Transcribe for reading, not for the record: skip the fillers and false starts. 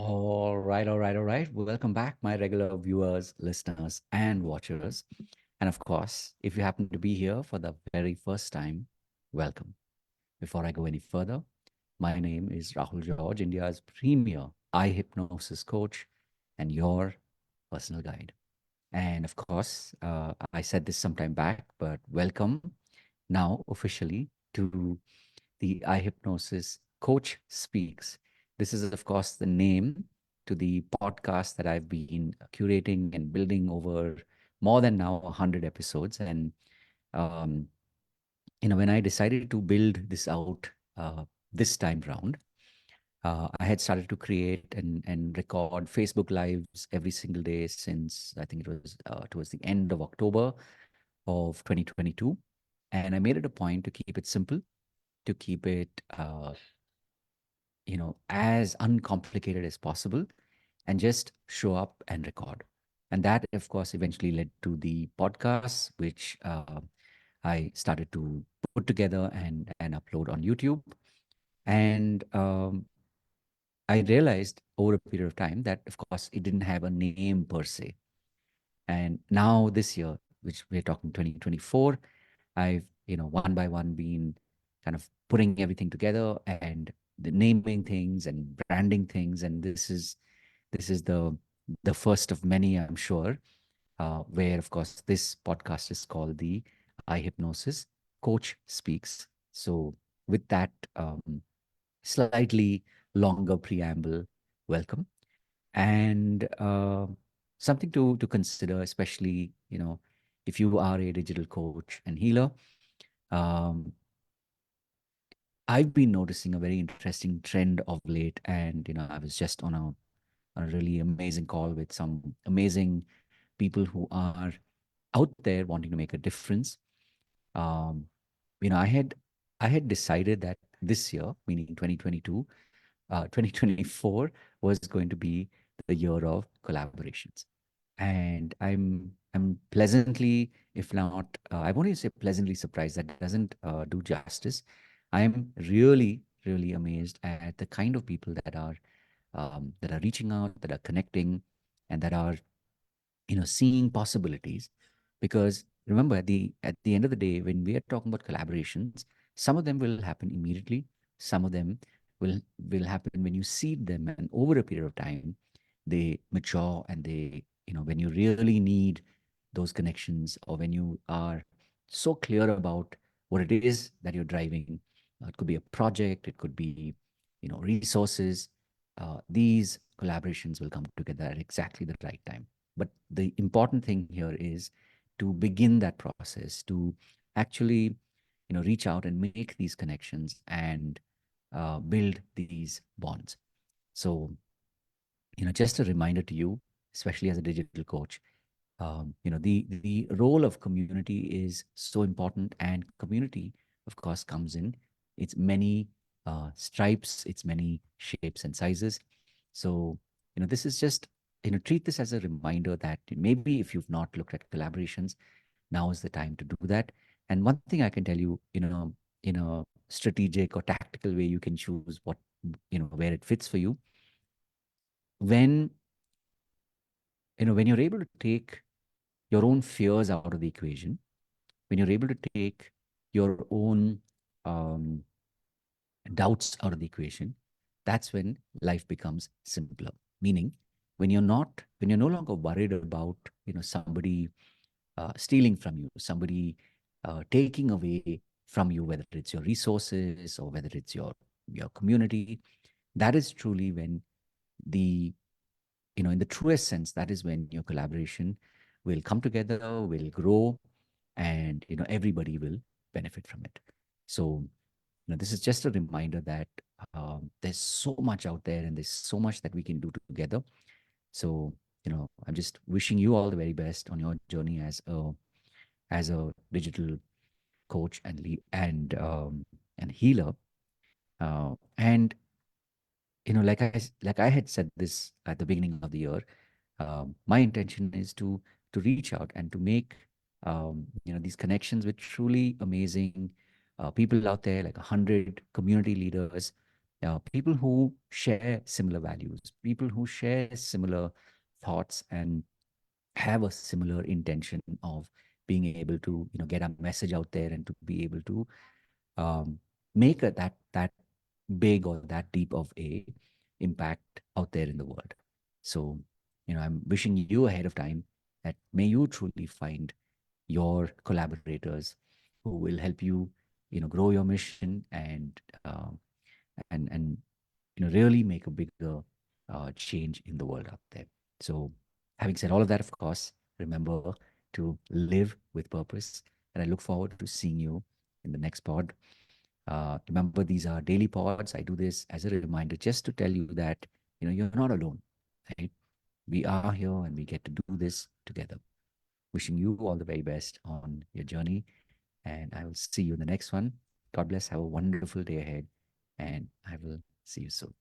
All right. Welcome back, my regular viewers, listeners, and watchers. And of course, if you happen to be here for the very first time, welcome. Before I go any further, my name is Rahul George, India's premier eye hypnosis coach and your personal guide. And of course, I said this sometime back, but welcome now officially to the eye hypnosis coach speaks. This is, of course, the name to the podcast that I've been curating and building over more than now 100 episodes. And um, when I decided to build this out this time round, I had started to create and record Facebook Lives every single day since I think it was towards the end of October of 2022. And I made it a point to keep it simple, to keep it, as uncomplicated as possible and just show up and record. And that, of course, eventually led to the podcast, which I started to put together and upload on YouTube. And I realized over a period of time that, of course, it didn't have a name per se. And now this year, which we're talking 2024, I've, one by one been kind of putting everything together and the naming things and branding things. And this is the first of many, I'm sure, where, of course, this podcast is called the Eye Hypnosis Coach Speaks. So with that slightly longer preamble, welcome. And something to consider, especially, if you are a digital coach and healer. um, I've been noticing a very interesting trend of late, and I was just on a really amazing call with some amazing people who are out there wanting to make a difference. um, I had decided that this year, meaning 2022, 2024 was going to be the year of collaborations. And I'm pleasantly, if not, I won't even say pleasantly surprised. That doesn't do justice. I'm really amazed at the kind of people that are reaching out, that are connecting, and that are seeing possibilities. Because remember, at the end of the day, when we are talking about collaborations, some of them will happen immediately, some of them will happen when you seed them, and over a period of time they mature, and when you really need those connections, or when you are so clear about what it is that you're driving. It could be a project, it could be resources. These collaborations will come together at exactly the right time. But the important thing here is to begin that process, to actually reach out and make these connections and build these bonds. So just a reminder to you, especially as a digital coach, the role of community is so important. And community, of course, comes in its many stripes, its many shapes and sizes. So this is just, treat this as a reminder that maybe if you've not looked at collaborations, now is the time to do that. And one thing I can tell you, in a strategic or tactical way, you can choose what, where it fits for you. When you're able to take your own fears out of the equation, when you're able to take your own um, doubts out of the equation, that's when life becomes simpler. Meaning, when you're no longer worried about somebody stealing from you, somebody taking away from you, whether it's your resources or whether it's your community. That is truly when the in the truest sense, that is when your collaboration will come together, will grow, and everybody will benefit from it. So this is just a reminder that there's so much out there, and there's so much that we can do together. So I'm just wishing you all the very best on your journey as a digital coach and lead and healer. And like I had said this at the beginning of the year, my intention is to reach out and to make these connections with truly amazing people out there, like 100 community leaders people who share similar values, people who share similar thoughts and have a similar intention of being able to get our message out there and to be able to um, make that big or that deep of a impact out there in the world. So I'm wishing you ahead of time that may you truly find your collaborators who will help you grow your mission and really make a bigger change in the world out there. So, having said all of that, of course, remember to live with purpose, and I look forward to seeing you in the next pod. Remember, these are daily pods. I do this as a reminder just to tell you that you're not alone, right? We are here and we get to do this together. Wishing you all the very best on your journey, and I will see you in the next one. God bless. Have a wonderful day ahead, and I will see you soon.